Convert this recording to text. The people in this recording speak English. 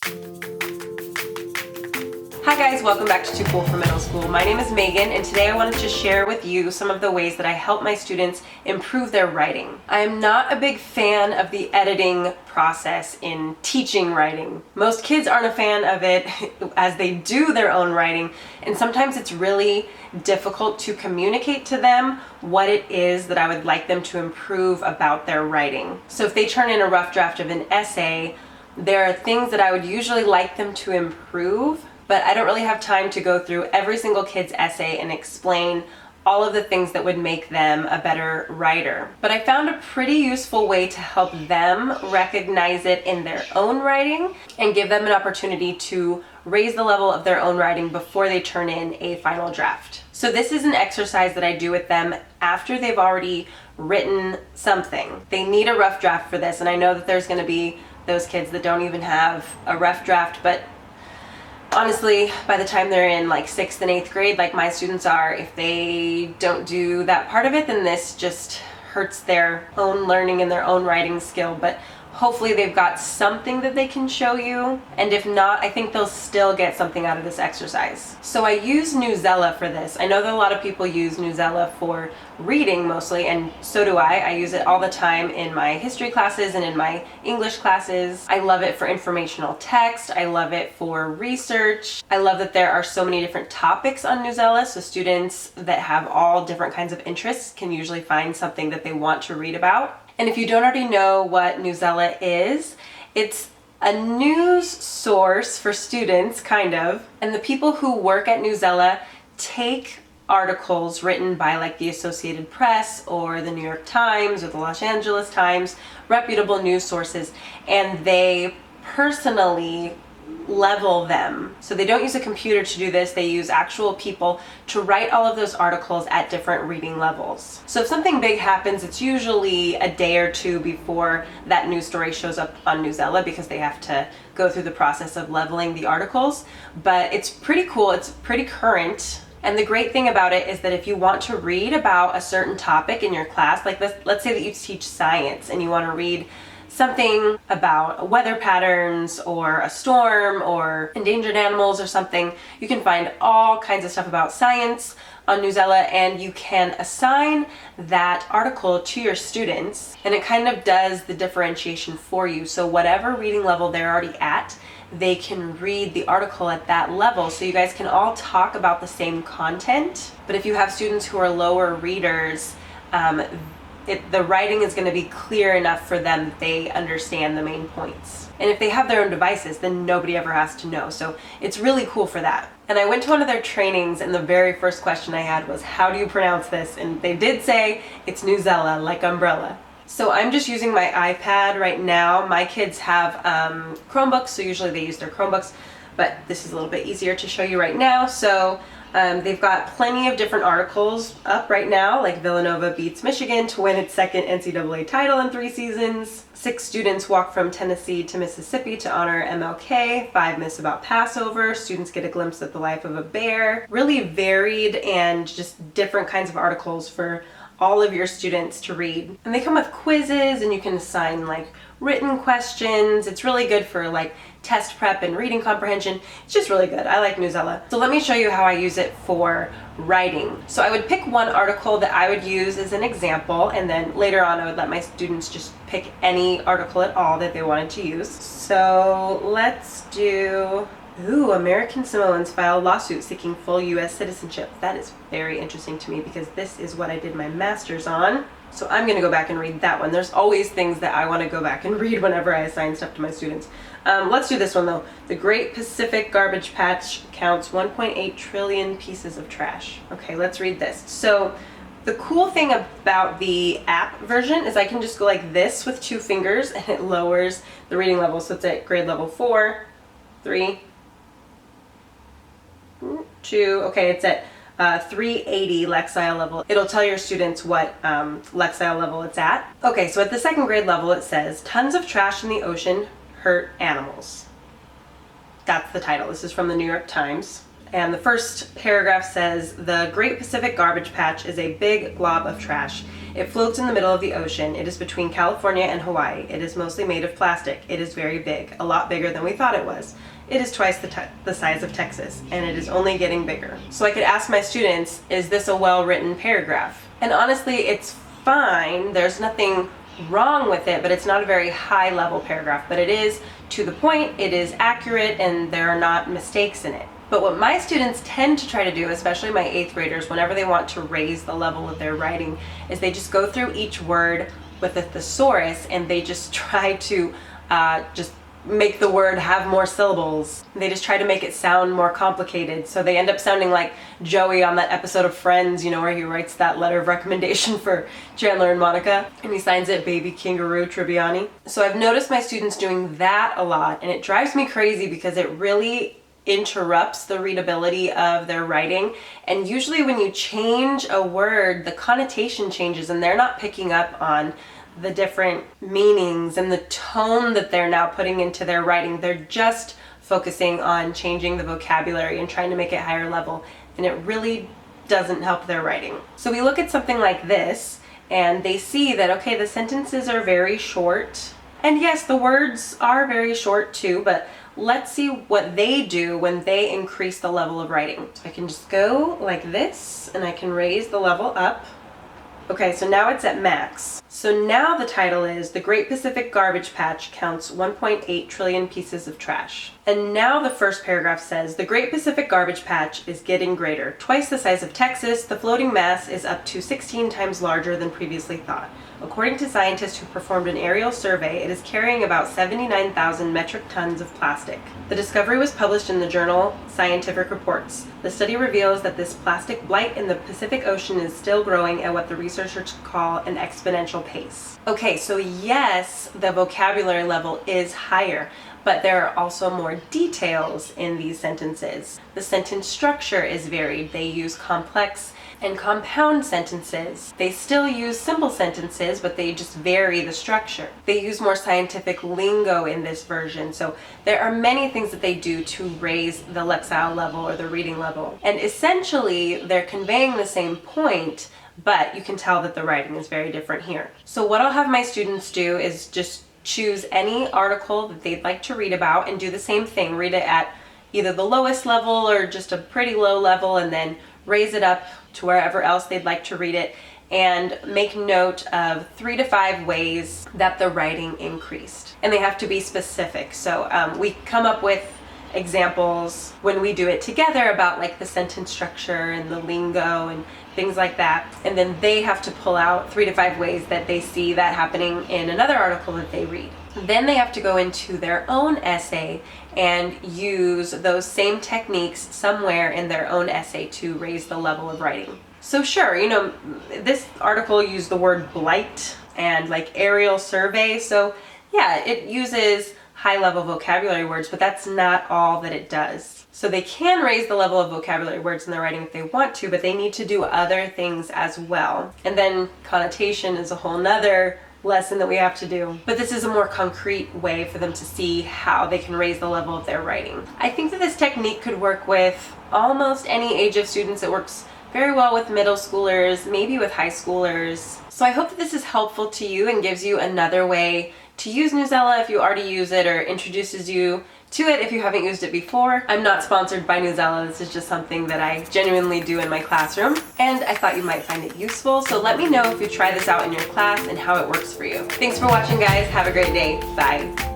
Hi guys, welcome back to Too Cool for Middle School. My name is Megan and today I wanted to share with you some of the ways that I help my students improve their writing. I am not a big fan of the editing process in teaching writing. Most kids aren't a fan of it as they do their own writing, and sometimes it's really difficult to communicate to them what it is that I would like them to improve about their writing. So if they turn in a rough draft of an essay, there are things that I would usually like them to improve, but I don't really have time to go through every single kid's essay and explain all of the things that would make them a better writer. But I found a pretty useful way to help them recognize it in their own writing and give them an opportunity to raise the level of their own writing before they turn in a final draft. So this is an exercise that I do with them after they've already written something. They need a rough draft for this, and I know that there's going to be those kids that don't even have a rough draft, but honestly, by the time they're in like 6th and 8th grade, like my students are, if they don't do that part of it, then this just hurts their own learning and their own writing skill. But hopefully they've got something that they can show you, and if not, I think they'll still get something out of this exercise. So I use Newsela for this. I know that a lot of people use Newsela for reading mostly, and so do I. I use it all the time in my history classes and in my English classes. I love it for informational text. I love it for research. I love that there are so many different topics on Newsela, so students that have all different kinds of interests can usually find something that they want to read about. And if you don't already know what Newsela is, it's a news source for students, kind of. And the people who work at Newsela take articles written by like the Associated Press or the New York Times or the Los Angeles Times, reputable news sources, and they personally level them. So they don't use a computer to do this, they use actual people to write all of those articles at different reading levels. So if something big happens, it's usually a day or two before that news story shows up on Newsela because they have to go through the process of leveling the articles. But it's pretty cool, it's pretty current. And the great thing about it is that if you want to read about a certain topic in your class, like let's say that you teach science and you want to read something about weather patterns or a storm or endangered animals or something, you can find all kinds of stuff about science on Newsela, and you can assign that article to your students, and it kind of does the differentiation for you. So whatever reading level they're already at, they can read the article at that level, so you guys can all talk about the same content. But if you have students who are lower readers, the writing is going to be clear enough for them that they understand the main points. And if they have their own devices, then nobody ever has to know. So it's really cool for that. And I went to one of their trainings, and the very first question I had was, how do you pronounce this? And they did say it's Newsela, like umbrella. So I'm just using my iPad right now. My kids have Chromebooks, so usually they use their Chromebooks, but this is a little bit easier to show you right now. So they've got plenty of different articles up right now, like Villanova beats Michigan to win its second NCAA title in 3 seasons. 6 students walk from Tennessee to Mississippi to honor MLK. 5 myths about Passover. Students get a glimpse at the life of a bear. Really varied and just different kinds of articles for all of your students to read. And they come with quizzes, and you can assign like written questions. It's really good for like test prep and reading comprehension. It's just really good. I like Newsela. So let me show you how I use it for writing. So I would pick one article that I would use as an example, and then later on I would let my students just pick any article at all that they wanted to use. So let's do, American Samoans file lawsuit seeking full U.S. citizenship. That is very interesting to me because this is what I did my master's on. So I'm going to go back and read that one. There's always things that I want to go back and read whenever I assign stuff to my students. Let's do this one though. The Great Pacific Garbage Patch counts 1.8 trillion pieces of trash. Okay, let's read this. So the cool thing about the app version is I can just go like this with 2 fingers and it lowers the reading level. So it's at grade level 4, 3, 2, okay, it's at 380 Lexile level. It'll tell your students what Lexile level it's at. Okay, so at the 2nd grade level it says, tons of trash in the ocean hurt animals. That's the title. This is from the New York Times. And the first paragraph says, "The Great Pacific Garbage Patch is a big glob of trash. It floats in the middle of the ocean. It is between California and Hawaii. It is mostly made of plastic. It is very big, a lot bigger than we thought it was. It is twice the size of Texas, and it is only getting bigger." So I could ask my students, is this a well-written paragraph? And honestly, it's fine. There's nothing wrong with it, but it's not a very high-level paragraph. But it is to the point, it is accurate, and there are not mistakes in it. But what my students tend to try to do, especially my 8th graders, whenever they want to raise the level of their writing, is they just go through each word with a thesaurus and they just try to just make the word have more syllables. They just try to make it sound more complicated. So they end up sounding like Joey on that episode of Friends, where he writes that letter of recommendation for Chandler and Monica, and he signs it Baby Kangaroo Tribbiani. So I've noticed my students doing that a lot, and it drives me crazy because it really interrupts the readability of their writing. And usually when you change a word, the connotation changes and they're not picking up on the different meanings and the tone that they're now putting into their writing. They're just focusing on changing the vocabulary and trying to make it higher level, and it really doesn't help their writing. So we look at something like this and they see that, okay, the sentences are very short, and yes, the words are very short too, but let's see what they do when they increase the level of writing. So I can just go like this and I can raise the level up. Okay, so now it's at max. So now the title is "The Great Pacific Garbage Patch Counts 1.8 Trillion Pieces of Trash." And now the first paragraph says, "The Great Pacific Garbage Patch is getting greater. Twice the size of Texas, the floating mass is up to 16 times larger than previously thought. According to scientists who performed an aerial survey, it is carrying about 79,000 metric tons of plastic. The discovery was published in the journal Scientific Reports. The study reveals that this plastic blight in the Pacific Ocean is still growing at what the researchers call an exponential pace." Okay, so yes, the vocabulary level is higher, but there are also more details in these sentences. The sentence structure is varied. They use complex and compound sentences. They still use simple sentences, but they just vary the structure. They use more scientific lingo in this version, so there are many things that they do to raise the lexile level or the reading level. And essentially, they're conveying the same point, but you can tell that the writing is very different here. So what I'll have my students do is just choose any article that they'd like to read about and do the same thing. Read it at either the lowest level or just a pretty low level, and then raise it up to wherever else they'd like to read it, and make note of 3 to 5 ways that the writing increased. And they have to be specific. So we come up with examples when we do it together about like the sentence structure and the lingo and things like that. And then they have to pull out 3 to 5 ways that they see that happening in another article that they read. Then they have to go into their own essay and use those same techniques somewhere in their own essay to raise the level of writing. So sure, this article used the word blight and like aerial survey. So yeah, it uses high-level vocabulary words, but that's not all that it does. So they can raise the level of vocabulary words in their writing if they want to, but they need to do other things as well. And then connotation is a whole nother lesson that we have to do. But this is a more concrete way for them to see how they can raise the level of their writing. I think that this technique could work with almost any age of students. It works very well with middle schoolers, maybe with high schoolers. So I hope that this is helpful to you and gives you another way to use Newsela if you already use it, or introduces you to it if you haven't used it before. I'm not sponsored by Newsela. This is just something that I genuinely do in my classroom, and I thought you might find it useful. So let me know if you try this out in your class and how it works for you. Thanks for watching, guys. Have a great day. Bye.